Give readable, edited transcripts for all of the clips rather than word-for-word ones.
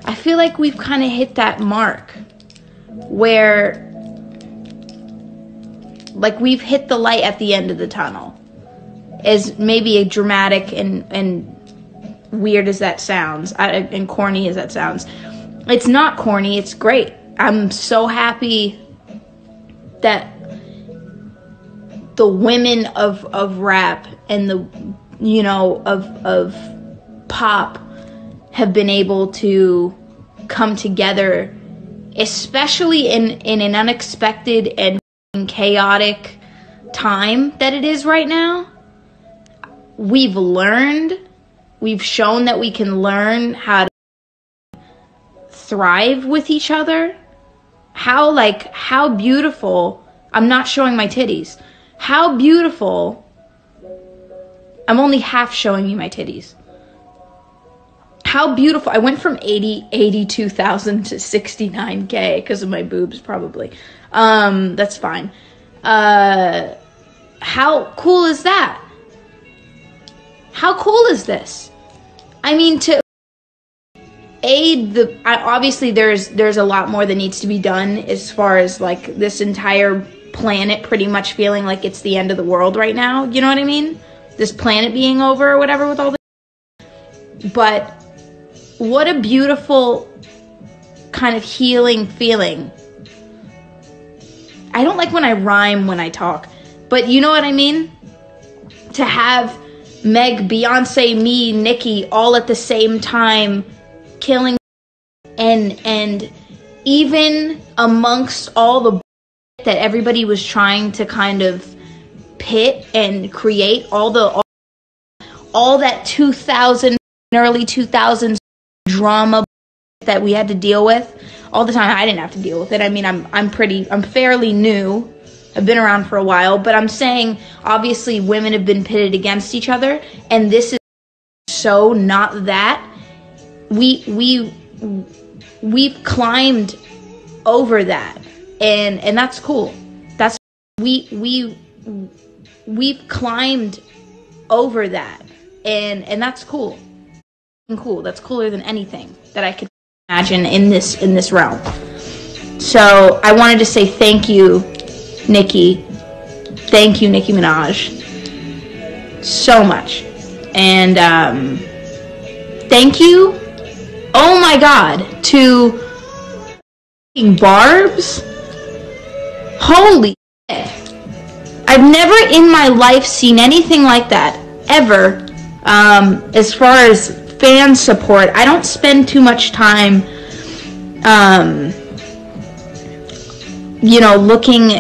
I feel like we've kind of hit that mark where, like, we've hit the light at the end of the tunnel. As maybe a dramatic and weird as that sounds, and corny as that sounds, it's not corny, it's great. I'm so happy that the women of rap and the, you know, of pop have been able to come together, especially in an unexpected and chaotic time that it is right now. We've shown that we can learn how to thrive with each other. How beautiful. I'm not showing my titties. How beautiful. I'm only half showing you my titties. How beautiful. I went from 82,000 to 69K because of my boobs, probably. That's fine. How cool is that? How cool is this? I mean, to aid obviously there's a lot more that needs to be done as far as like this entire planet pretty much feeling like it's the end of the world right now. You know what I mean? This planet being over or whatever with all this. But what a beautiful kind of healing feeling. I don't like when I rhyme when I talk, but you know what I mean? To have Meg, Beyonce, me, Nicki all at the same time killing, and even amongst all the that everybody was trying to kind of pit and create, all that 2000 early 2000s drama that we had to deal with all the time. I didn't have to deal with it. I mean, I'm fairly new. I've been around for a while, but I'm saying obviously women have been pitted against each other, and this is so not that. We've climbed over that, and that's cool. That's we've climbed over that, and that's cool. Cool. That's cooler than anything that I could imagine in this realm. So I wanted to say thank you, Nicki. Thank you, Nicki Minaj, so much. And thank you, oh my god, to Barbs. Holy shit. I've never in my life seen anything like that, ever. As far as fan support, I don't spend too much time you know, looking.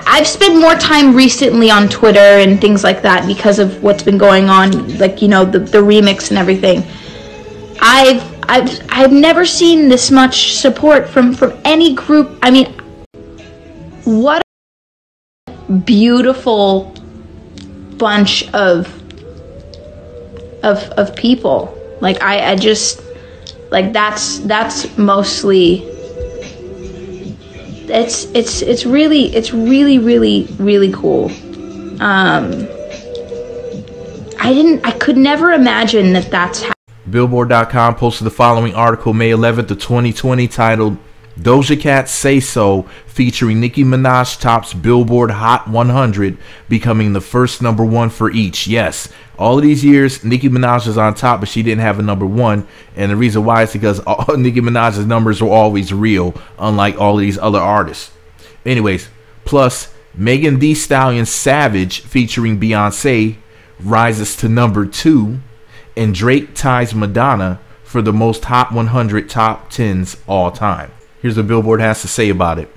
I've spent more time recently on Twitter and things like that because of what's been going on, like, you know, the remix and everything. I've never seen this much support from any group. I mean, what a beautiful bunch of people. Like, I just, like, that's mostly, it's really cool. I could never imagine that that's how. Billboard.com posted the following article May 11th of 2020 titled Doja Cat Say So, featuring Nicki Minaj tops Billboard Hot 100, becoming the first #1 for each. Yes, all of these years Nicki Minaj was on top, but she didn't have a #1, and the reason why is because all Nicki Minaj's numbers were always real, unlike all of these other artists. Anyways, plus Megan Thee Stallion's Savage featuring Beyonce rises to #2, and Drake ties Madonna for the most Hot 100 top 10s all time. Here's what Billboard has to say about it.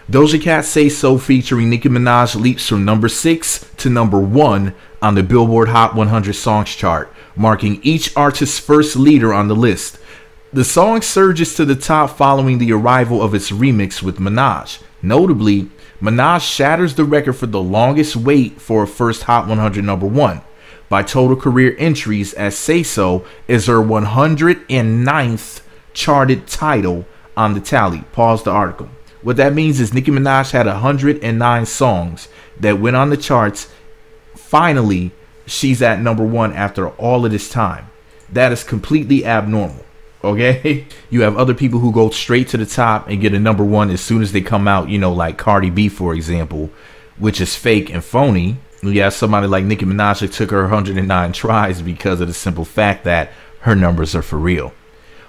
Doja Cat Say So featuring Nicki Minaj leaps from #6 to #1 on the Billboard Hot 100 Songs chart, marking each artist's first leader on the list. The song surges to the top following the arrival of its remix with Minaj. Notably, Minaj shatters the record for the longest wait for a first Hot 100 #1 by total career entries, as Say So is her 109th charted title on the tally. Pause the article. What that means is Nicki Minaj had 109 songs that went on the charts. Finally, she's at #1 after all of this time. That is completely abnormal. Okay, you have other people who go straight to the top and get a number one as soon as they come out, you know, like Cardi B, for example, which is fake and phony. You have somebody like Nicki Minaj that took her 109 tries because of the simple fact that her numbers are for real.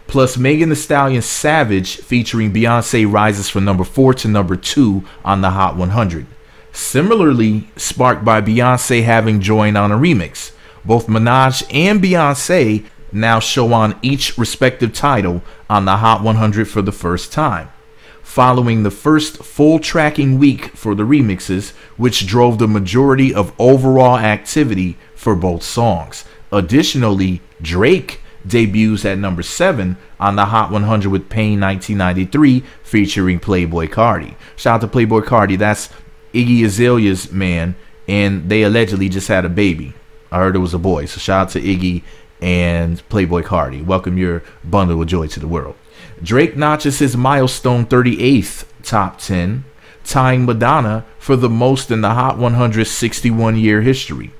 Plus, Megan Thee Stallion's Savage featuring Beyonce rises from number 4 to number 2 on the Hot 100. Similarly, sparked by Beyonce having joined on a remix. Both Minaj and Beyonce now show on each respective title on the Hot 100 for the first time, following the first full tracking week for the remixes, which drove the majority of overall activity for both songs. Additionally, Drake debuts at number 7 on the Hot 100 with Pain 1993 featuring Playboi Carti. Shout out to Playboi Carti. That's Iggy Azalea's man, and they allegedly just had a baby. I heard it was a boy, so shout out to Iggy and Playboi Carti. Welcome your bundle of joy to the world. Drake notches his milestone 38th top 10, tying Madonna for the most in the Hot 100's 61-year history.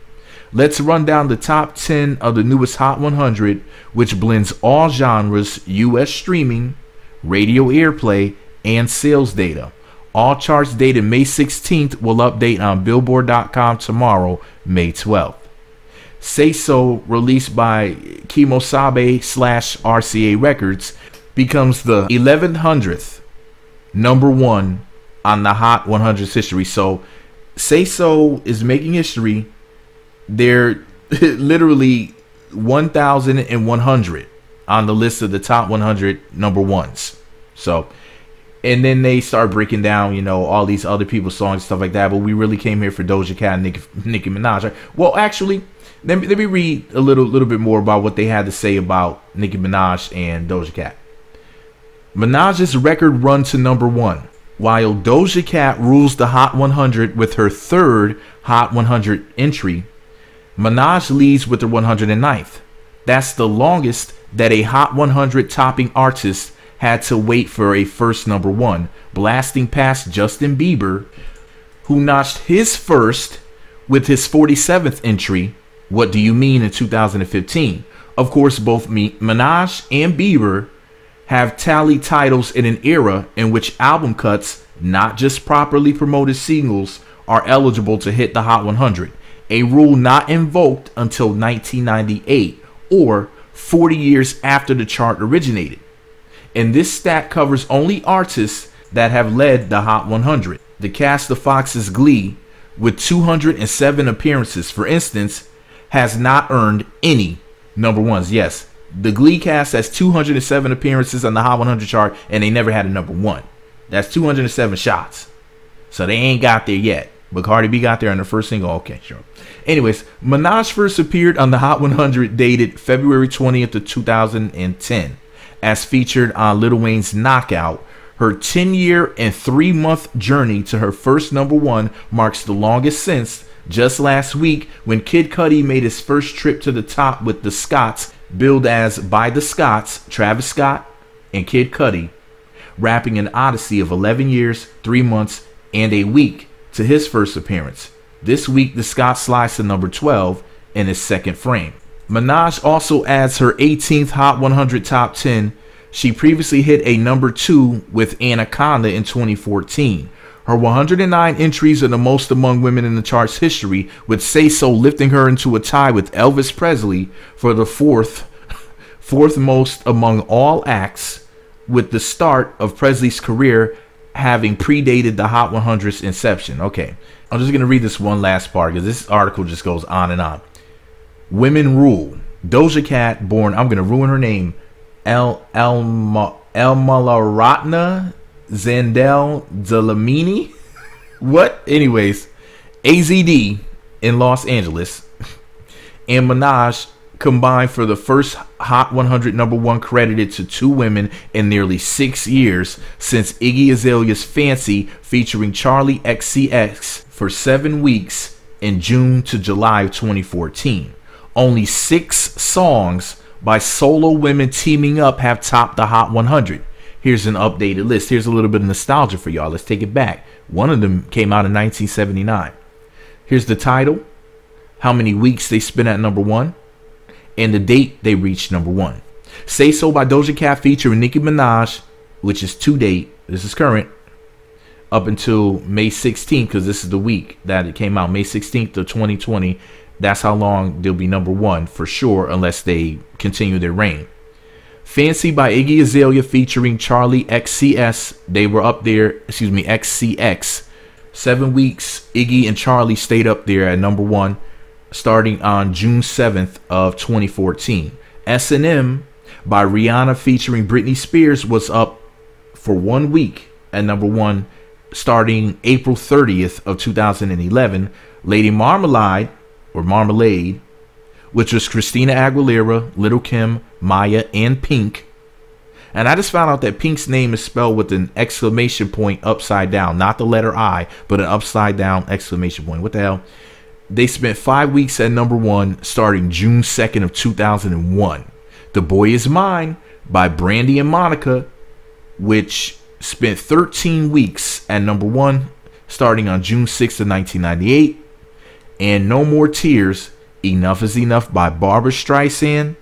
Let's run down the top 10 of the newest Hot 100, which blends all genres, US streaming, radio airplay, and sales data. All charts dated May 16th will update on Billboard.com tomorrow, May 12th. Say So, released by Kimosabe/RCA Records, becomes the 1100th number one on the Hot 100's history. So, Say So is making history. They're literally 1,100 on the list of the top 100 number ones. So, and then they start breaking down, you know, all these other people's songs and stuff like that. But we really came here for Doja Cat and Nicki Minaj. Right? Well, actually, let me read a little bit more about what they had to say about Nicki Minaj and Doja Cat. Minaj's record run to number one, while Doja Cat rules the Hot 100 with her third Hot 100 entry. Minaj leads with her 109th. That's the longest that a Hot 100 topping artist had to wait for a first number one, blasting past Justin Bieber, who notched his first with his 47th entry, What Do You Mean, in 2015. Of course, both Minaj and Bieber have tallied titles in an era in which album cuts, not just properly promoted singles, are eligible to hit the Hot 100, a rule not invoked until 1998, or 40 years after the chart originated. And this stat covers only artists that have led the Hot 100. The cast of Fox's Glee, with 207 appearances, for instance, has not earned any number ones. Yes, the Glee cast has 207 appearances on the Hot 100 chart, and they never had a number one. That's 207 shots. So they ain't got there yet. But Cardi B got there on the first single. Okay, sure. Anyways, Minaj first appeared on the Hot 100 dated February 20th of 2010. As featured on Lil Wayne's Knockout. Her 10-year and 3-month journey to her first number one marks the longest since just last week when Kid Cudi made his first trip to the top with the Scots, billed as By the Scots, Travis Scott and Kid Cudi, rapping an odyssey of 11 years, 3 months, and a week to his first appearance. This week, the Scots slides to number 12 in his second frame. Minaj also adds her 18th Hot 100 top 10. She previously hit a number 2 with Anaconda in 2014. Her 109 entries are the most among women in the chart's history, with Say So lifting her into a tie with Elvis Presley for the fourth most among all acts, with the start of Presley's career having predated the Hot 100's inception. Okay, I'm just going to read this one last part because this article just goes on and on. Women rule. Doja Cat, born, I'm going to ruin her name, Elmaratna Zandel Dlamini. What? Anyways, AZD in Los Angeles and Minaj combined for the first Hot 100 number one, credited to 2 women in nearly 6 years since Iggy Azalea's Fancy featuring Charlie XCX for 7 weeks in June to July of 2014. Only 6 songs by solo women teaming up have topped the Hot 100. Here's an updated list. Here's a little bit of nostalgia for y'all. Let's take it back. One of them came out in 1979. Here's the title, how many weeks they spent at number 1, and the date they reached number 1. Say So by Doja Cat featuring Nicki Minaj, which is to date, this is current, up until May 16th, because this is the week that it came out, May 16th of 2020. That's how long they'll be #1 for sure, unless they continue their reign. Fancy by Iggy Azalea featuring Charlie XCS. They were up there, XCX. 7 weeks, Iggy and Charlie stayed up there at #1, starting on June 7th of 2014. S&M by Rihanna featuring Britney Spears was up for 1 week at #1, starting April 30th of 2011. Lady Marmalade, which was Christina Aguilera, Lil' Kim, Maya, and Pink. And I just found out that Pink's name is spelled with an exclamation point upside down, not the letter I, but an upside down exclamation point. What the hell? They spent 5 weeks at #1, starting June 2nd of 2001. The Boy Is Mine by Brandy and Monica, which spent 13 weeks at #1, starting on June 6th of 1998. And No More Tears, Enough Is Enough by Barbra Streisand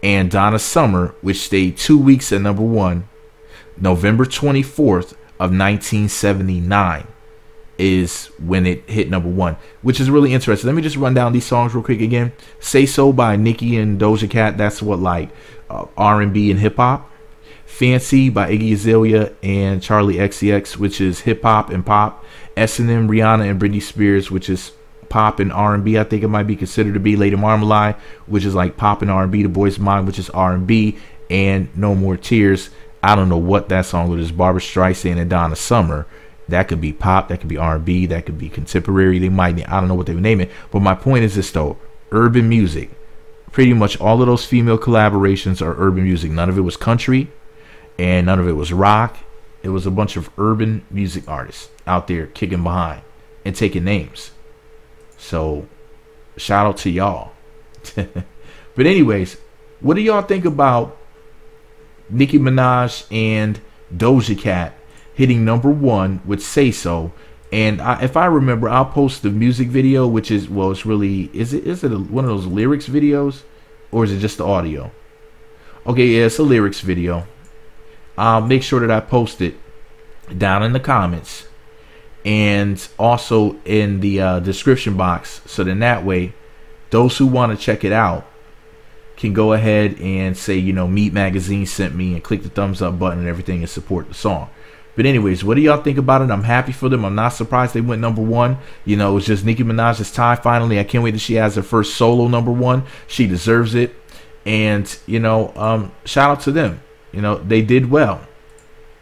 and Donna Summer, which stayed 2 weeks at #1. November 24th of 1979 is when it hit #1, which is really interesting. Let me just run down these songs real quick again. Say So by Nicki and Doja Cat, that's what, like R&B and hip hop. Fancy by Iggy Azalea and Charlie XCX, which is hip hop and pop. S&M, Rihanna and Britney Spears, which is pop and R&B. I think it might be considered to be. Lady Marmalade, which is like pop and R&B. The Boy's Mine, which is R&B, and No More Tears. I don't know what that song is. Barbra Streisand and Donna Summer. That could be pop, that could be R&B, that could be contemporary. They might, I don't know what they would name it. But my point is this though, urban music. Pretty much all of those female collaborations are urban music. None of it was country and none of it was rock. It was a bunch of urban music artists out there kicking behind and taking names. So shout out to y'all. But anyways, what do y'all think about Nicki Minaj and Doja Cat hitting #1 with Say So? And if I remember, I'll post the music video, which is, well, it's really, is it one of those lyrics videos, or is it just the audio? Okay, yeah, it's a lyrics video. I'll make sure that I post it down in the comments and also in the description box, so then that way those who want to check it out can go ahead and say, you know, Meat Magazine sent me, and click the thumbs up button and everything and support the song. But anyways, what do y'all think about it? I'm happy for them. I'm not surprised they went #1. You know, it's just Nicki Minaj's time finally. I can't wait that she has her first solo #1. She deserves it. And, you know, shout out to them. You know, they did well.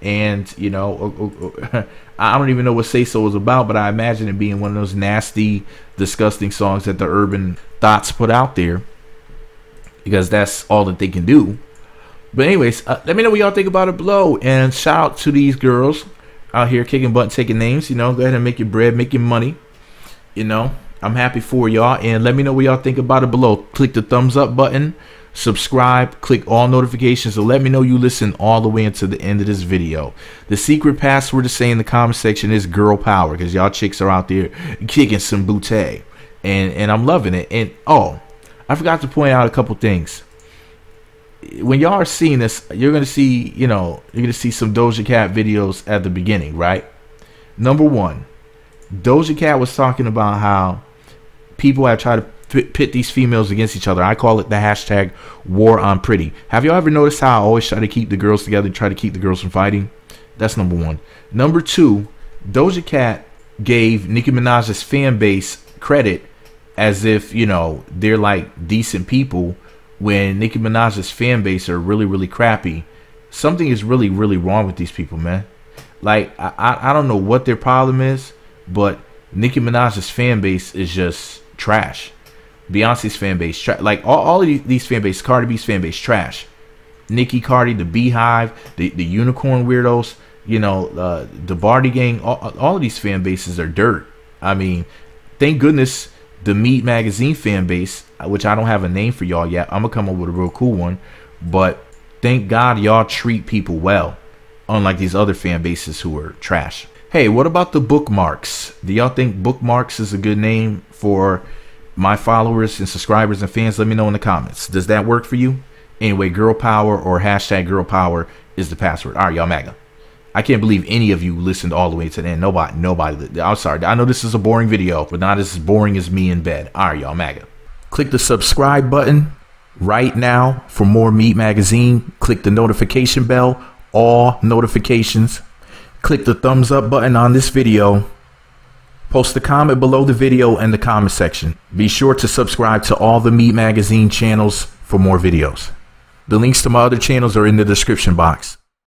And, you know, I don't even know what Say So was about, but I imagine it being one of those nasty, disgusting songs that the urban thoughts put out there, because that's all that they can do. But anyways, let me know what y'all think about it below. And shout out to these girls out here kicking butt and taking names. You know, go ahead and make your bread, make your money. You know, I'm happy for y'all. And let me know what y'all think about it below. Click the thumbs up button, subscribe, click all notifications, so let me know you listen all the way into the end of this video. The secret password to say in the comment section is girl power, because y'all chicks are out there kicking some booty. And I'm loving it. And oh, I forgot to point out a couple things. When y'all are seeing this, you're gonna see, you know, you're gonna see some Doja Cat videos at the beginning, right? #1, Doja Cat was talking about how people have tried to pit these females against each other. I call it the hashtag war on pretty. Have y'all ever noticed how I always try to keep the girls together, try to keep the girls from fighting? That's #1. #2, Doja Cat gave Nicki Minaj's fan base credit as if, you know, they're like decent people, when Nicki Minaj's fan base are really, really crappy. Something is really, really wrong with these people, man. Like, I don't know what their problem is, but Nicki Minaj's fan base is just trash. Beyonce's fan base, like all of these fan base, Cardi B's fan base, trash. Nicki, Cardi, the Beehive, the Unicorn Weirdos, you know, the Barty Gang, all of these fan bases are dirt. I mean, thank goodness the Meat Magazine fan base, which I don't have a name for y'all yet. I'm gonna come up with a real cool one, but thank God y'all treat people well, unlike these other fan bases who are trash. Hey, what about the bookmarks? Do y'all think bookmarks is a good name for my followers and subscribers and fans? Let me know in the comments. Does that work for you? Anyway, girl power or hashtag girl power is the password. All right, y'all MAGA. I can't believe any of you listened all the way to the end. Nobody. I'm sorry. I know this is a boring video, but not as boring as me in bed. All right, y'all MAGA. Click the subscribe button right now for more Meat Magazine. Click the notification bell, all notifications. Click the thumbs up button on this video. Post a comment below the video in the comment section. Be sure to subscribe to all the Meat Magazine channels for more videos. The links to my other channels are in the description box.